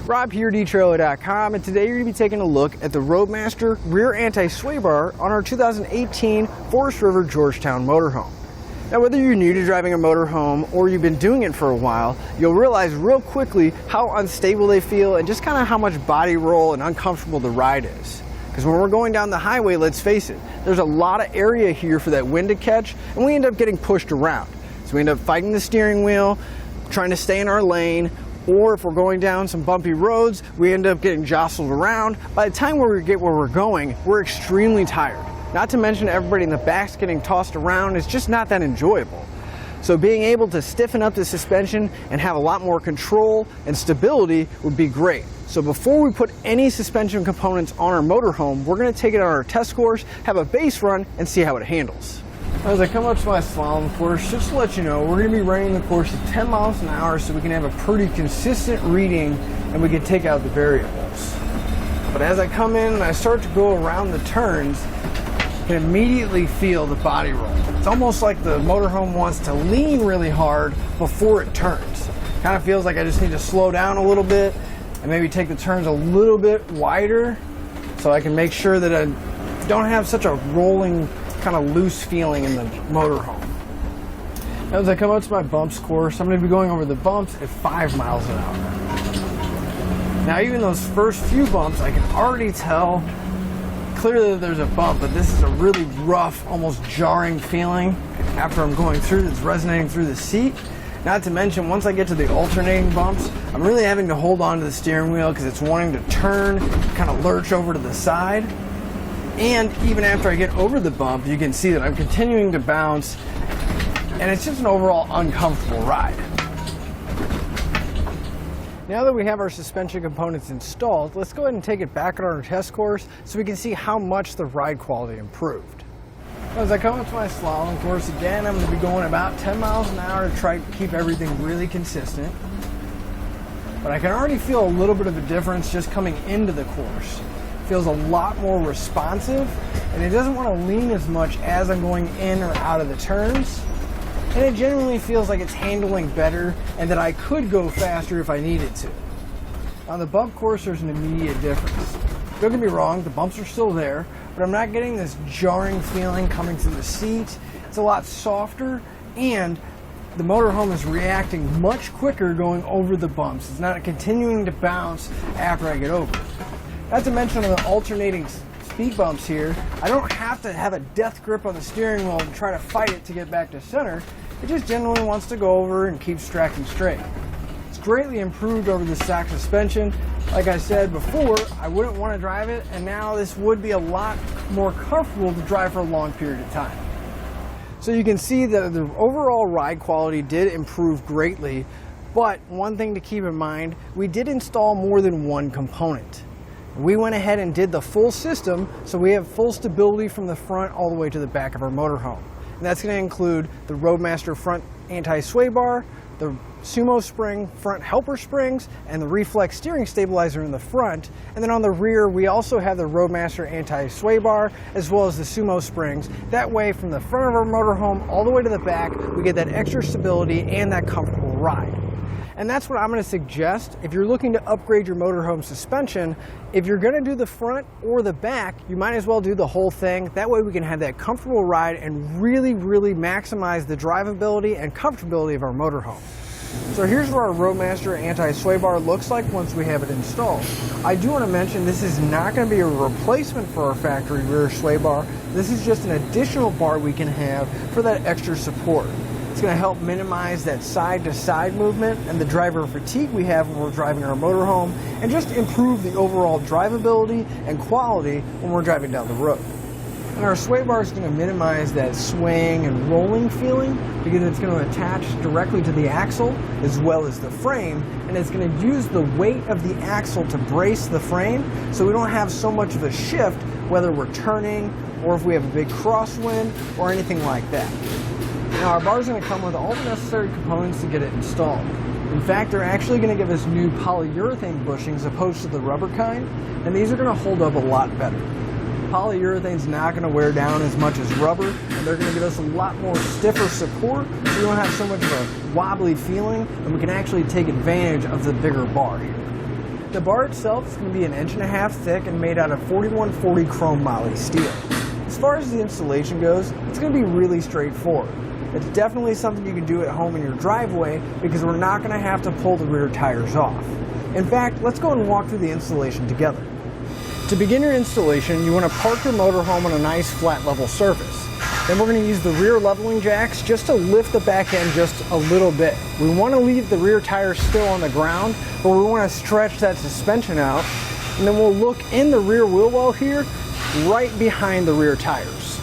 Rob here, dtrailer.com, and today you're going to be taking a look at the Roadmaster rear anti-sway bar on our 2018 Forest River Georgetown Motorhome. Now, whether you're new to driving a motorhome or you've been doing it for a while, you'll realize real quickly how unstable they feel and just kind of how much body roll and uncomfortable the ride is. Because when we're going down the highway, let's face it, there's a lot of area here for that wind to catch, and we end up getting pushed around. So we end up fighting the steering wheel, trying to stay in our lane, or if we're going down some bumpy roads, we end up getting jostled around. By the time we get where we're going, we're extremely tired. Not to mention everybody in the back's getting tossed around. It's just not that enjoyable. So being able to stiffen up the suspension and have a lot more control and stability would be great. So before we put any suspension components on our motorhome, we're going to take it on our test course, have a base run, and see how it handles. As I come up to my slalom course, just to let you know, we're going to be running the course at 10 miles an hour so we can have a pretty consistent reading and we can take out the variables. But as I come in and I start to go around the turns, I can immediately feel the body roll. It's almost like the motorhome wants to lean really hard before it turns. Kind of feels like I just need to slow down a little bit and maybe take the turns a little bit wider so I can make sure that I don't have such a rolling, kind of loose feeling in the motorhome. Now, as I come out to my bumps course, I'm going to be going over the bumps at 5 miles an hour. Now, even those first few bumps, I can already tell clearly that there's a bump, but this is a really rough, almost jarring feeling after I'm going through. It's resonating through the seat. Not to mention, once I get to the alternating bumps, I'm really having to hold on to the steering wheel because it's wanting to turn, kind of lurch over to the side. And even after I get over the bump, you can see that I'm continuing to bounce, and it's just an overall uncomfortable ride. Now that we have our suspension components installed, let's go ahead and take it back on our test course so we can see how much the ride quality improved. As I come up to my slalom course again, I'm going to be going about 10 miles an hour to try to keep everything really consistent. But I can already feel a little bit of a difference just coming into the course. Feels a lot more responsive, and it doesn't want to lean as much as I'm going in or out of the turns, and it genuinely feels like it's handling better and that I could go faster if I needed to. On the bump course, there's an immediate difference. Don't get me wrong, the bumps are still there, but I'm not getting this jarring feeling coming through the seat. It's a lot softer, and the motorhome is reacting much quicker going over the bumps. It's not continuing to bounce after I get over. Not to mention on the alternating speed bumps here, I don't have to have a death grip on the steering wheel and try to fight it to get back to center. It just generally wants to go over and keeps tracking straight. It's greatly improved over the stock suspension. Like I said before, I wouldn't want to drive it, and now this would be a lot more comfortable to drive for a long period of time. So you can see that the overall ride quality did improve greatly, but one thing to keep in mind, we did install more than one component. We went ahead and did the full system, so we have full stability from the front all the way to the back of our motorhome. And that's going to include the Roadmaster front anti-sway bar, the Sumo spring front helper springs, and the reflex steering stabilizer in the front. And then on the rear, we also have the Roadmaster Anti-Sway Bar, as well as the Sumo springs. That way, from the front of our motorhome all the way to the back, we get that extra stability and that comfortable ride. And that's what I'm going to suggest. If you're looking to upgrade your motorhome suspension, if you're going to do the front or the back, you might as well do the whole thing. That way we can have that comfortable ride and really, really maximize the drivability and comfortability of our motorhome. So here's what our Roadmaster Anti-Sway Bar looks like once we have it installed. I do want to mention this is not going to be a replacement for our factory rear sway bar. This is just an additional bar we can have for that extra support. It's going to help minimize that side-to-side movement and the driver fatigue we have when we're driving our motorhome, and just improve the overall drivability and quality when we're driving down the road. And our sway bar is going to minimize that swaying and rolling feeling because it's going to attach directly to the axle as well as the frame, and it's going to use the weight of the axle to brace the frame so we don't have so much of a shift whether we're turning or if we have a big crosswind or anything like that. Now, our bar is going to come with all the necessary components to get it installed. In fact, they're actually going to give us new polyurethane bushings opposed to the rubber kind, and these are going to hold up a lot better. Polyurethane's not going to wear down as much as rubber, and they're going to give us a lot more stiffer support, so we don't have so much of a wobbly feeling, and we can actually take advantage of the bigger bar here. The bar itself is going to be 1.5 inches thick and made out of 4140 chrome moly steel. As far as the installation goes, it's going to be really straightforward. It's definitely something you can do at home in your driveway because we're not going to have to pull the rear tires off. In fact, let's go and walk through the installation together. To begin your installation, you want to park your motorhome on a nice flat level surface. Then we're going to use the rear leveling jacks just to lift the back end just a little bit. We want to leave the rear tires still on the ground, but we want to stretch that suspension out. And then we'll look in the rear wheel well here, right behind the rear tires.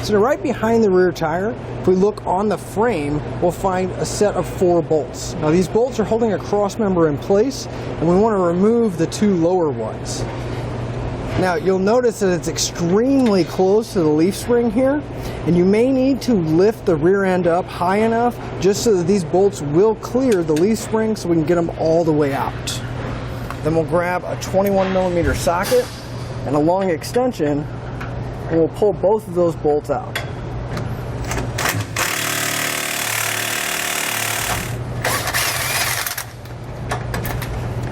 So right behind the rear tire, if we look on the frame, we'll find a set of 4 bolts. Now these bolts are holding a cross member in place, and we want to remove the 2 lower ones. Now you'll notice that it's extremely close to the leaf spring here, and you may need to lift the rear end up high enough just so that these bolts will clear the leaf spring so we can get them all the way out. Then we'll grab a 21mm socket and a long extension, and we'll pull both of those bolts out.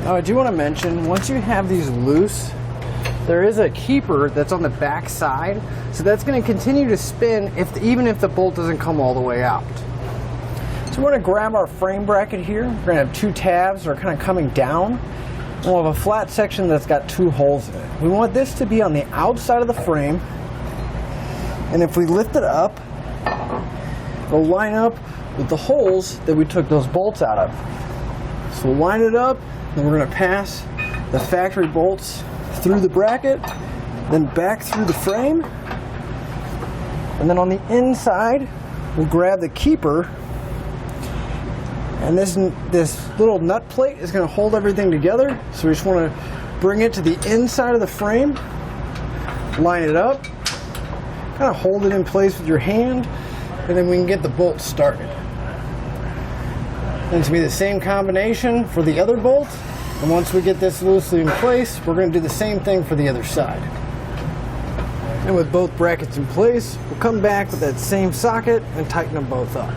Now I do want to mention, once you have these loose, there is a keeper that's on the back side, so that's going to continue to spin even if the bolt doesn't come all the way out. So we're going to grab our frame bracket here. We're going to have 2 tabs that are kind of coming down. And we'll have a flat section that's got 2 holes in it. We want this to be on the outside of the frame, and if we lift it up, it'll line up with the holes that we took those bolts out of. So we'll line it up, and we're going to pass the factory bolts through the bracket, then back through the frame, and then on the inside we'll grab the keeper, and this little nut plate is going to hold everything together. So we just want to bring it to the inside of the frame, line it up, kind of hold it in place with your hand, and then we can get the bolt started. And it's going to be the same combination for the other bolt. And once we get this loosely in place, we're going to do the same thing for the other side. And with both brackets in place, we'll come back with that same socket and tighten them both up.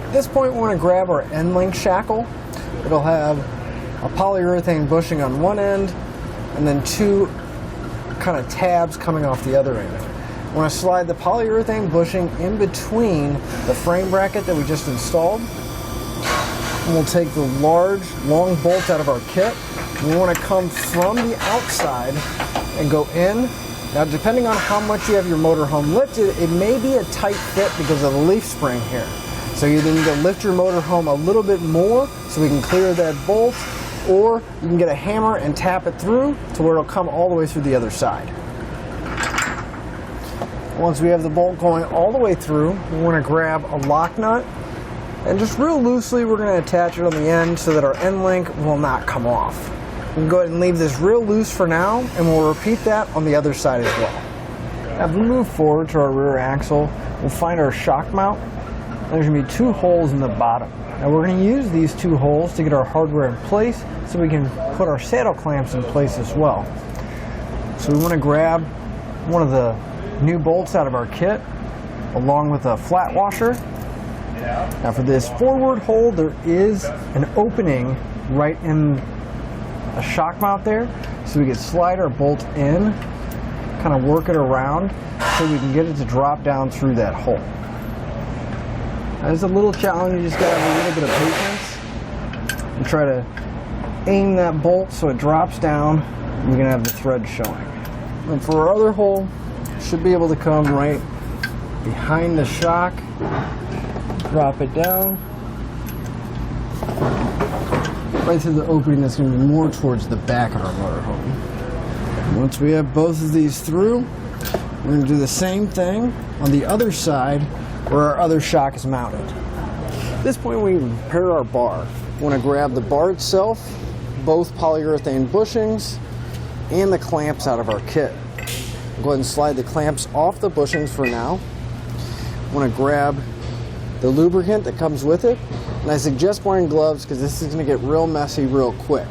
At this point, we want to grab our end link shackle. It'll have a polyurethane bushing on one end, and then 2 kind of tabs coming off the other end. We want to slide the polyurethane bushing in between the frame bracket that we just installed. And we'll take the large, long bolts out of our kit. We want to come from the outside and go in. Now, depending on how much you have your motorhome lifted, it may be a tight fit because of the leaf spring here. So you either need to lift your motorhome a little bit more so we can clear that bolt, or you can get a hammer and tap it through to where it'll come all the way through the other side. Once we have the bolt going all the way through, we want to grab a lock nut, and just real loosely we're going to attach it on the end so that our end link will not come off. We can go ahead and leave this real loose for now, and we'll repeat that on the other side as well. As we move forward to our rear axle, we'll find our shock mount. There's going to be 2 holes in the bottom. Now we're going to use these 2 holes to get our hardware in place so we can put our saddle clamps in place as well. So we want to grab one of the new bolts out of our kit along with a flat washer. Now for this forward hole, there is an opening right in a shock mount there, so we can slide our bolt in, kind of work it around so we can get it to drop down through that hole. Now, it's a little challenge. You just got to have a little bit of patience and try to aim that bolt so it drops down and you're going to have the thread showing. And for our other hole, should be able to come right behind the shock, drop it down, right through the opening that's going to be more towards the back of our motorhome. Once we have both of these through, we're going to do the same thing on the other side where our other shock is mounted. At this point, we can prepare our bar. We want to grab the bar itself, both polyurethane bushings, and the clamps out of our kit. Go ahead and slide the clamps off the bushings for now. I want to grab the lubricant that comes with it, and I suggest wearing gloves because this is going to get real messy real quick.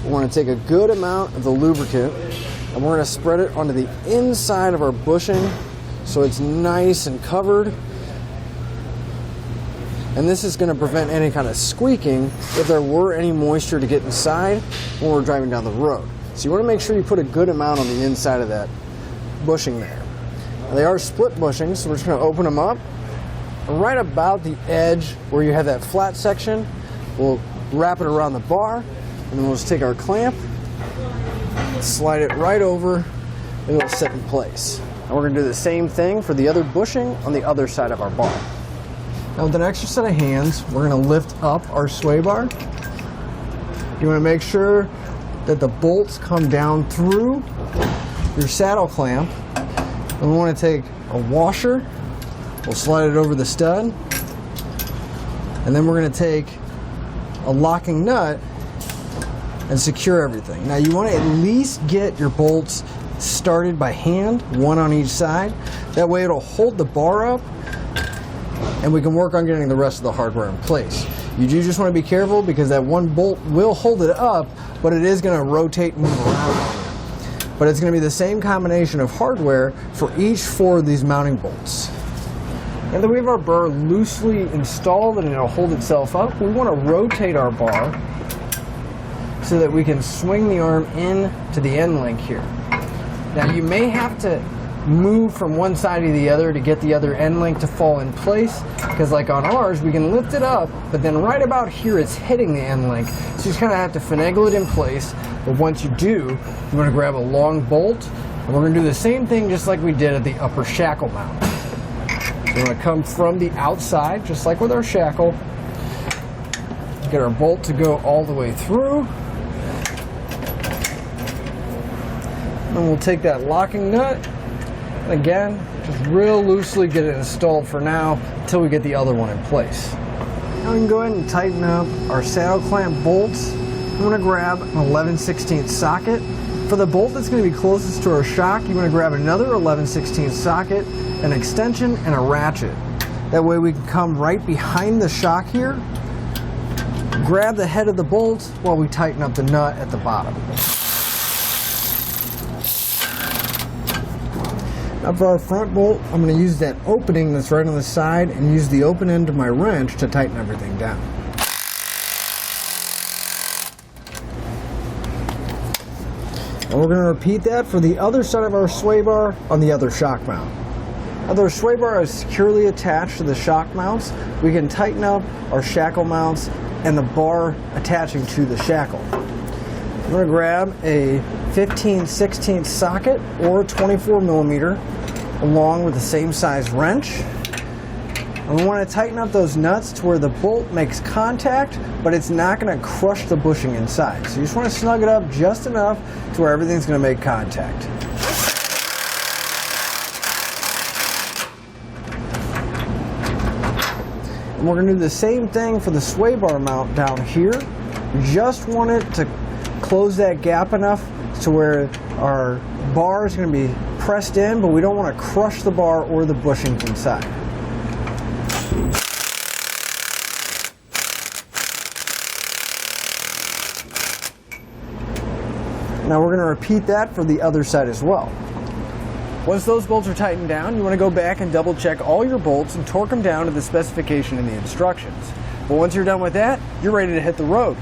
We want to take a good amount of the lubricant and we're going to spread it onto the inside of our bushing so it's nice and covered. And this is going to prevent any kind of squeaking if there were any moisture to get inside when we're driving down the road. So you want to make sure you put a good amount on the inside of that bushing there. Now, they are split bushings, so we're just going to open them up. Right about the edge where you have that flat section, we'll wrap it around the bar, and then we'll just take our clamp, slide it right over, and it'll sit in place. And we're going to do the same thing for the other bushing on the other side of our bar. Now with an extra set of hands, we're going to lift up our sway bar. You want to make sure that the bolts come down through your saddle clamp. And we want to take a washer, we'll slide it over the stud, and then we're going to take a locking nut and secure everything. Now you want to at least get your bolts started by hand, one on each side. That way it'll hold the bar up, and we can work on getting the rest of the hardware in place. You do just want to be careful because that one bolt will hold it up, but it is going to rotate and move around. But it's going to be the same combination of hardware for each 4 of these mounting bolts. Now that we have our burr loosely installed and it'll hold itself up, we want to rotate our bar so that we can swing the arm in to the end link here. Now you may have to move from one side to the other to get the other end link to fall in place, because like on ours we can lift it up, but then right about here it's hitting the end link, so you just kind of have to finagle it in place. But once you do, you want to grab a long bolt, and we're going to do the same thing just like we did at the upper shackle mount. So we're going to come from the outside just like with our shackle, get our bolt to go all the way through. And we'll take that locking nut, and again, just real loosely get it installed for now until we get the other one in place. Now we can go ahead and tighten up our saddle clamp bolts. I'm going to grab an 11/16 socket. For the bolt that's going to be closest to our shock, you want to grab another 11/16 socket, an extension, and a ratchet. That way we can come right behind the shock here, grab the head of the bolt while we tighten up the nut at the bottom. Now for our front bolt, I'm going to use that opening that's right on the side and use the open end of my wrench to tighten everything down. And we're going to repeat that for the other side of our sway bar on the other shock mount. Now the sway bar is securely attached to the shock mounts. We can tighten up our shackle mounts and the bar attaching to the shackle. I'm going to grab a 15/16 socket or a 24mm along with the same size wrench. And we want to tighten up those nuts to where the bolt makes contact, but it's not going to crush the bushing inside. So you just want to snug it up just enough to where everything's going to make contact. And we're going to do the same thing for the sway bar mount down here. We just want it to close that gap enough to where our bar is going to be pressed in, but we don't want to crush the bar or the bushings inside. Now we're going to repeat that for the other side as well. Once those bolts are tightened down, you want to go back and double check all your bolts and torque them down to the specification in the instructions. But once you're done with that, you're ready to hit the road.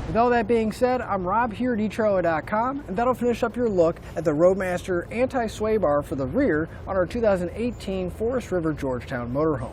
With all that being said, I'm Rob here at eTrailer.com, and that'll finish up your look at the Roadmaster Anti-Sway Bar for the rear on our 2018 Forest River Georgetown Motorhome.